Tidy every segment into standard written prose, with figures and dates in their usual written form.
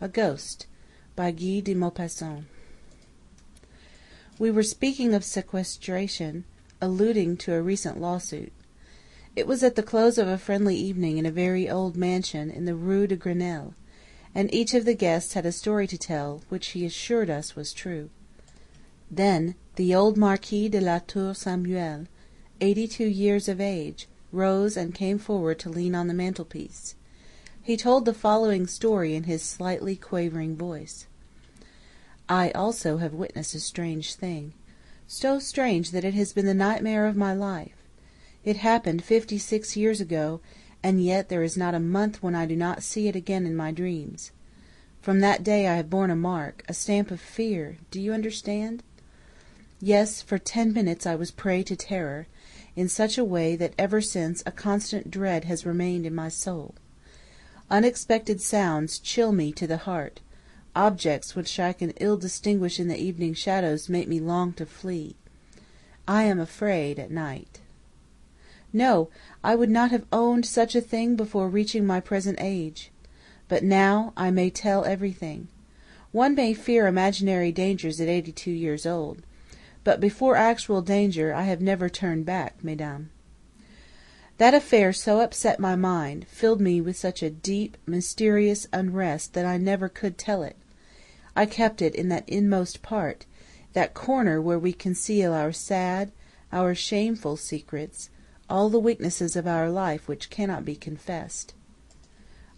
A Ghost by Guy de Maupassant. We were speaking of sequestration, alluding to a recent lawsuit. It was at the close of a friendly evening in a very old mansion in the Rue de Grenelle, and each of the guests had a story to tell, which he assured us was true. Then the old Marquis de la Tour Samuel, 82 years of age, rose and came forward to lean on the mantelpiece. He told the following story in his slightly quavering voice. I also have witnessed a strange thing, so strange that it has been the nightmare of my life. It happened 56 years ago, and yet there is not a month when I do not see it again in my dreams. From that day I have borne a mark, a stamp of fear. Do you understand? Yes, for 10 minutes I was prey to terror, in such a way that ever since a constant dread has remained in my soul. Unexpected sounds chill me to the heart. Objects which I can ill distinguish in the evening shadows make me long to flee. I am afraid at night. No, I would not have owned such a thing before reaching my present age. But now I may tell everything. One may fear imaginary dangers at 82 years old, but before actual danger I have never turned back, mesdames. That affair so upset my mind, filled me with such a deep, mysterious unrest that I never could tell it. I kept it in that inmost part, that corner where we conceal our sad, our shameful secrets, all the weaknesses of our life which cannot be confessed.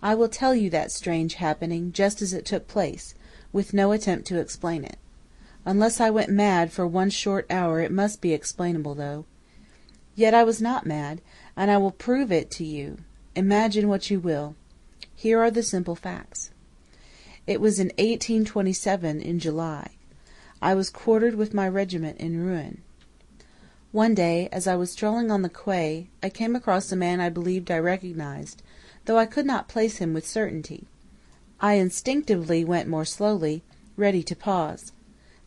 I will tell you that strange happening just as it took place, with no attempt to explain it. Unless I went mad for one short hour it must be explainable, though. Yet I was not mad, and I will prove it to you. Imagine what you will. Here are the simple facts. It was in 1827, in July. I was quartered with my regiment in Rouen. One day, as I was strolling on the quay, I came across a man I believed I recognized, though I could not place him with certainty. I instinctively went more slowly, ready to pause.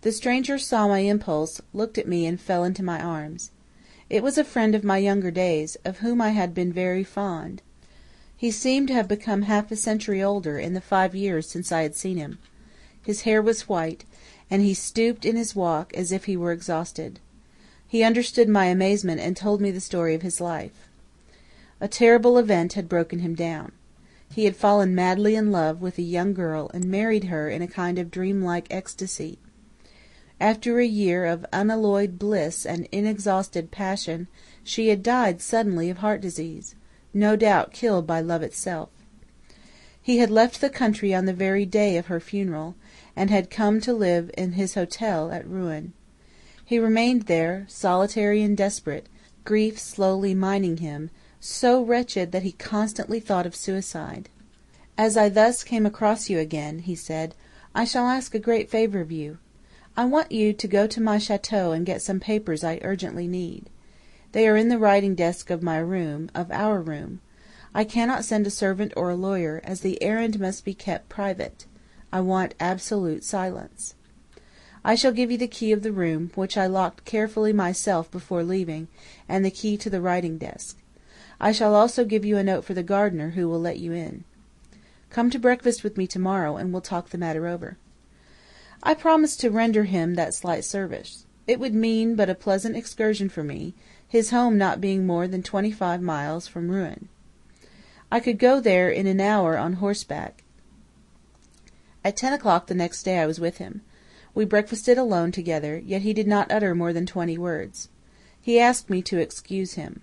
The stranger saw my impulse, looked at me, and fell into my arms. It was a friend of my younger days, of whom I had been very fond. He seemed to have become half a century older in the 5 years since I had seen him. His hair was white, and he stooped in his walk as if he were exhausted. He understood my amazement and told me the story of his life. A terrible event had broken him down. He had fallen madly in love with a young girl and married her in a kind of dreamlike ecstasy. After a year of unalloyed bliss and inexhausted passion, she had died suddenly of heart disease, no doubt killed by love itself. He had left the country on the very day of her funeral, and had come to live in his hotel at Rouen. He remained there, solitary and desperate, grief slowly mining him, so wretched that he constantly thought of suicide. As I thus came across you again, he said, I shall ask a great favor of you. I want you to go to my chateau and get some papers I urgently need. They are in the writing desk of my room, of our room. I cannot send a servant or a lawyer, as the errand must be kept private. I want absolute silence. I shall give you the key of the room, which I locked carefully myself before leaving, and the key to the writing desk. I shall also give you a note for the gardener, who will let you in. Come to breakfast with me tomorrow, and we'll talk the matter over. I promised to render him that slight service. It would mean but a pleasant excursion for me, his home not being more than 25 miles from Rouen. I could go there in an hour on horseback. At 10 o'clock the next day I was with him. We breakfasted alone together, yet he did not utter more than 20 words. He asked me to excuse him.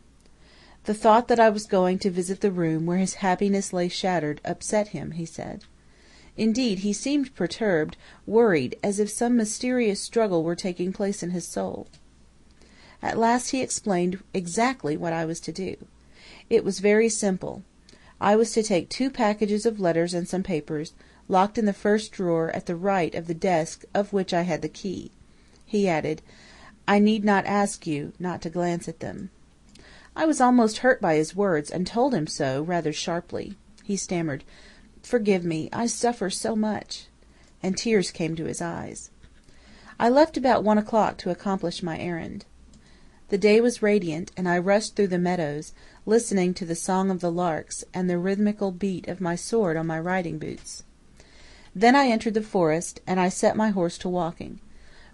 The thought that I was going to visit the room where his happiness lay shattered upset him, he said. Indeed, he seemed perturbed, worried, as if some mysterious struggle were taking place in his soul. At last he explained exactly what I was to do. It was very simple. I was to take 2 packages of letters and some papers, locked in the first drawer at the right of the desk of which I had the key. He added, I need not ask you not to glance at them. I was almost hurt by his words, and told him so, rather sharply. He stammered, Forgive me, I suffer so much, and tears came to his eyes. I left about 1 o'clock to accomplish my errand. The day was radiant, and I rushed through the meadows, listening to the song of the larks and the rhythmical beat of my sword on my riding boots. Then I entered the forest, and I set my horse to walking.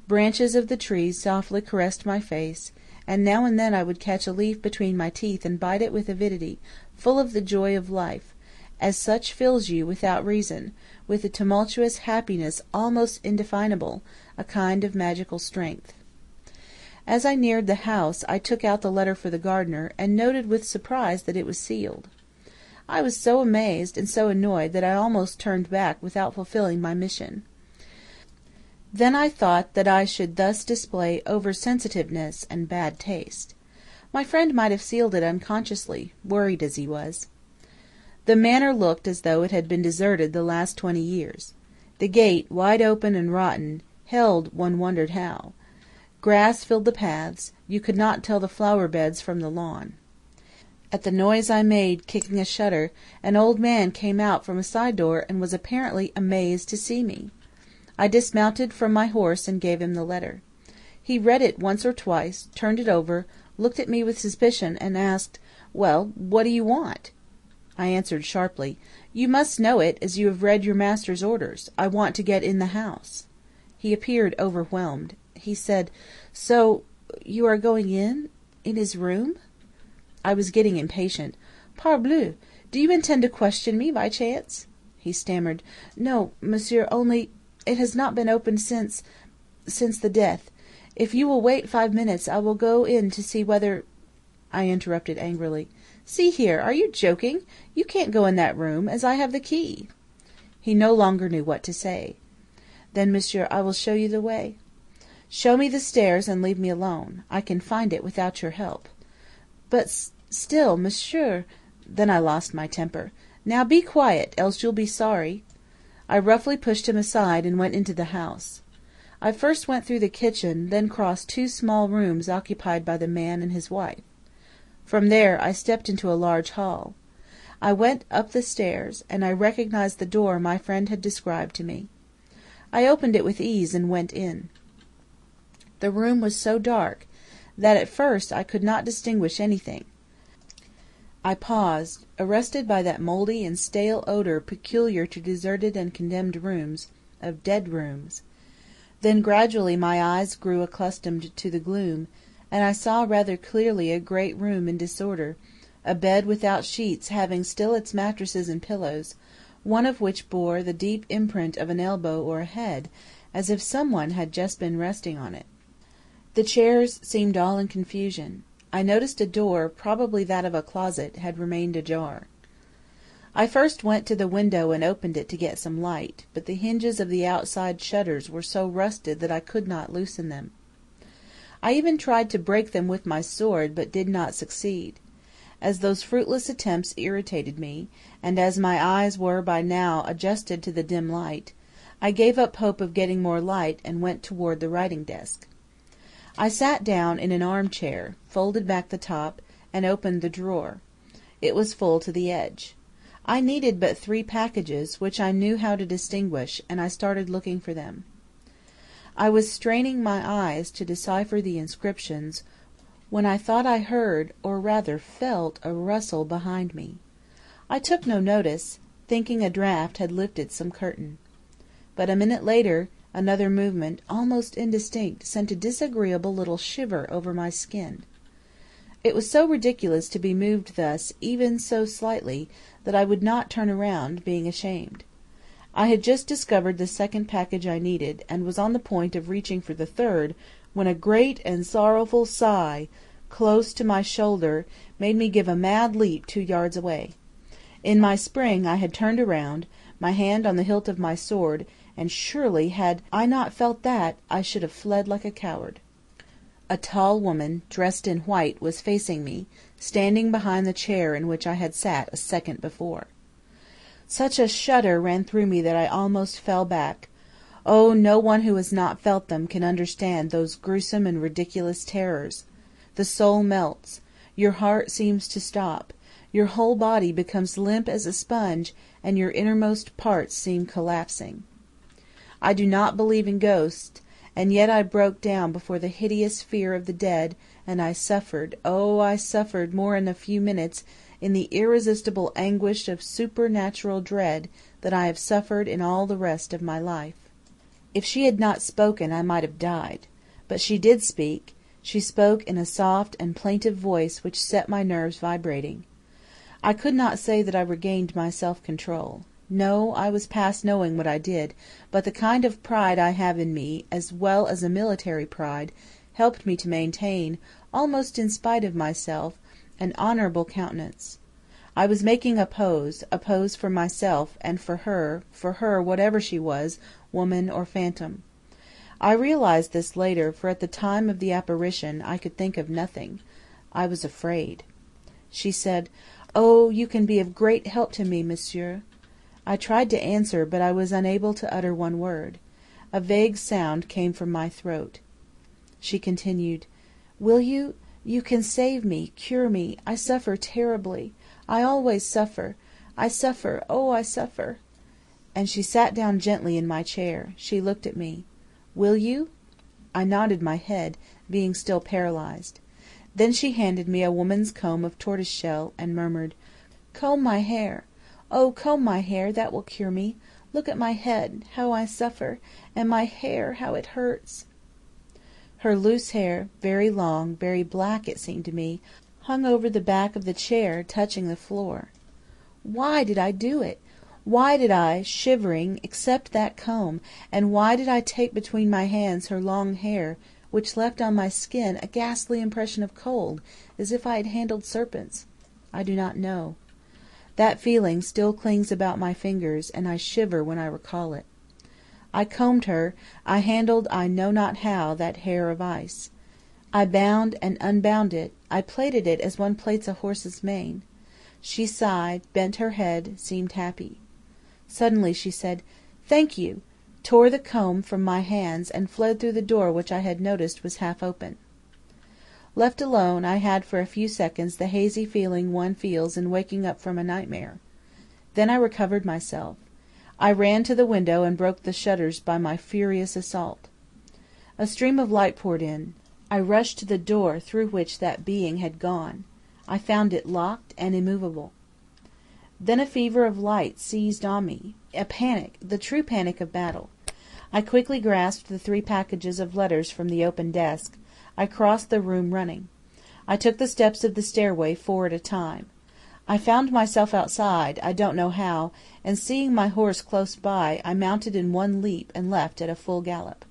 Branches of the trees softly caressed my face, and now and then I would catch a leaf between my teeth and bite it with avidity, full of the joy of life, as such fills you without reason, with a tumultuous happiness almost indefinable, a kind of magical strength. As I neared the house, I took out the letter for the gardener, and noted with surprise that it was sealed. I was so amazed and so annoyed that I almost turned back without fulfilling my mission. Then I thought that I should thus display over-sensitiveness and bad taste. My friend might have sealed it unconsciously, worried as he was. The manor looked as though it had been deserted the last 20 years. The gate, wide open and rotten, held one wondered how. Grass filled the paths, you could not tell the flower-beds from the lawn. At the noise I made, kicking a shutter, an old man came out from a side door and was apparently amazed to see me. I dismounted from my horse and gave him the letter. He read it once or twice, turned it over, looked at me with suspicion, and asked, "Well, what do you want?" I answered sharply, "You must know it, as you have read your master's orders. I want to get in the house." He appeared overwhelmed. He said, "So you are going in his room?" I was getting impatient. "Parbleu! Do you intend to question me, by chance?" He stammered, "No, monsieur, only it has not been opened since the death. If you will wait 5 minutes, I will go in to see whether—" I interrupted angrily. "See here, are you joking? You can't go in that room, as I have the key." He no longer knew what to say. "Then, monsieur, I will show you the way." "Show me the stairs and leave me alone. I can find it without your help." "But still, monsieur—" Then I lost my temper. "Now be quiet, else you'll be sorry." I roughly pushed him aside and went into the house. I first went through the kitchen, then crossed 2 small rooms occupied by the man and his wife. From there I stepped into a large hall. I went up the stairs, and I recognized the door my friend had described to me. I opened it with ease and went in. The room was so dark that at first I could not distinguish anything. I paused, arrested by that mouldy and stale odour peculiar to deserted and condemned rooms, of dead rooms. Then gradually my eyes grew accustomed to the gloom, and I saw rather clearly a great room in disorder, a bed without sheets having still its mattresses and pillows, one of which bore the deep imprint of an elbow or a head, as if some one had just been resting on it. The chairs seemed all in confusion. I noticed a door, probably that of a closet, had remained ajar. I first went to the window and opened it to get some light, but the hinges of the outside shutters were so rusted that I could not loosen them. I even tried to break them with my sword, but did not succeed. As those fruitless attempts irritated me, and as my eyes were by now adjusted to the dim light, I gave up hope of getting more light and went toward the writing desk. I sat down in an armchair, folded back the top, and opened the drawer. It was full to the edge. I needed but 3 packages, which I knew how to distinguish, and I started looking for them. I was straining my eyes to decipher the inscriptions, when I thought I heard, or rather felt, a rustle behind me. I took no notice, thinking a draught had lifted some curtain. But a minute later, another movement, almost indistinct, sent a disagreeable little shiver over my skin. It was so ridiculous to be moved thus, even so slightly, that I would not turn around, being ashamed. I had just discovered the 2nd package I needed, and was on the point of reaching for the 3rd, when a great and sorrowful sigh, close to my shoulder, made me give a mad leap 2 yards away. In my spring I had turned around, my hand on the hilt of my sword, and surely had I not felt that, I should have fled like a coward. A tall woman, dressed in white, was facing me, standing behind the chair in which I had sat a second before. Such a shudder ran through me that I almost fell back. Oh, no one who has not felt them can understand those gruesome and ridiculous terrors. The soul melts. Your heart seems to stop. Your whole body becomes limp as a sponge, and your innermost parts seem collapsing. I do not believe in ghosts, and yet I broke down before the hideous fear of the dead, and I suffered, oh, I suffered more in a few minutes, in the irresistible anguish of supernatural dread that I have suffered in all the rest of my life. If she had not spoken, I might have died. But she did speak. She spoke in a soft and plaintive voice which set my nerves vibrating. I could not say that I regained my self-control. No, I was past knowing what I did, but the kind of pride I have in me, as well as a military pride, helped me to maintain, almost in spite of myself, an honourable countenance. I was making a pose for myself, and for her, whatever she was, woman or phantom. I realized this later, for at the time of the apparition I could think of nothing. I was afraid. She said, "Oh, you can be of great help to me, monsieur." I tried to answer, but I was unable to utter one word. A vague sound came from my throat. She continued, "Will you? You can save me, cure me. I suffer terribly. I always suffer. I suffer, oh, I suffer." And she sat down gently in my chair. She looked at me. "Will you?" I nodded my head, being still paralyzed. Then she handed me a woman's comb of tortoise-shell, and murmured, "Comb my hair. Oh, comb my hair, that will cure me. Look at my head, how I suffer, and my hair, how it hurts." Her loose hair, very long, very black it seemed to me, hung over the back of the chair, touching the floor. Why did I do it? Why did I, shivering, accept that comb, and why did I take between my hands her long hair, which left on my skin a ghastly impression of cold, as if I had handled serpents? I do not know. That feeling still clings about my fingers, and I shiver when I recall it. I combed her, I handled I know not how that hair of ice. I bound and unbound it, I plaited it as one plaits a horse's mane. She sighed, bent her head, seemed happy. Suddenly she said, "Thank you," tore the comb from my hands, and fled through the door which I had noticed was half open. Left alone, I had for a few seconds the hazy feeling one feels in waking up from a nightmare. Then I recovered myself. I ran to the window and broke the shutters by my furious assault. A stream of light poured in. I rushed to the door through which that being had gone. I found it locked and immovable. Then a fever of light seized on me, a panic, the true panic of battle. I quickly grasped the 3 packages of letters from the open desk. I crossed the room running. I took the steps of the stairway 4 at a time. I found myself outside, I don't know how, and seeing my horse close by, I mounted in one leap and left at a full gallop.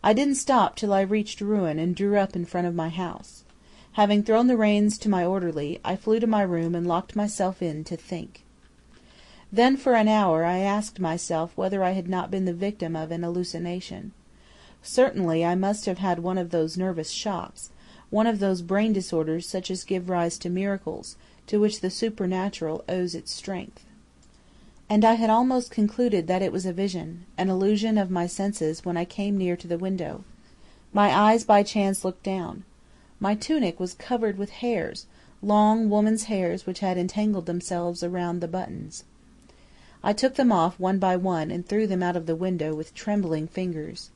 I didn't stop till I reached ruin and drew up in front of my house. Having thrown the reins to my orderly, I flew to my room and locked myself in to think. Then for an hour I asked myself whether I had not been the victim of an hallucination. Certainly I must have had one of those nervous shocks, one of those brain disorders such as give rise to miracles, to which the supernatural owes its strength. And I had almost concluded that it was a vision, an illusion of my senses, when I came near to the window. My eyes by chance looked down. My tunic was covered with hairs, long woman's hairs which had entangled themselves around the buttons. I took them off one by one and threw them out of the window with trembling fingers.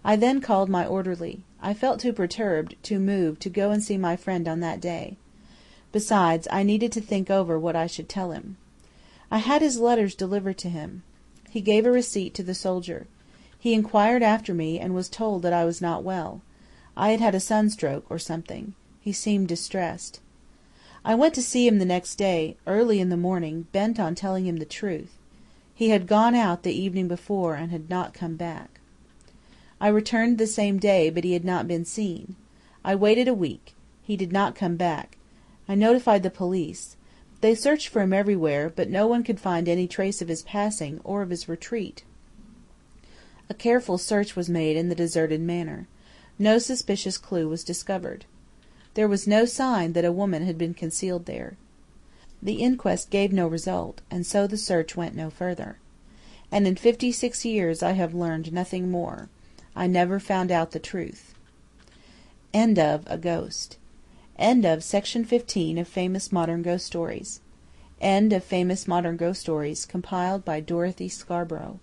I then called my orderly. I felt too perturbed, too moved, to go and see my friend on that day. Besides, I needed to think over what I should tell him. I had his letters delivered to him. He gave a receipt to the soldier. He inquired after me, and was told that I was not well. I had had a sunstroke, or something. He seemed distressed. I went to see him the next day, early in the morning, bent on telling him the truth. He had gone out the evening before, and had not come back. I returned the same day, but he had not been seen. I waited a week. He did not come back. I notified the police. They searched for him everywhere, but no one could find any trace of his passing, or of his retreat. A careful search was made in the deserted manor. No suspicious clue was discovered. There was no sign that a woman had been concealed there. The inquest gave no result, and so the search went no further. And in 56 years I have learned nothing more. I never found out the truth. End of A Ghost. End of Section 15 of Famous Modern Ghost Stories. End of Famous Modern Ghost Stories, compiled by Dorothy Scarborough.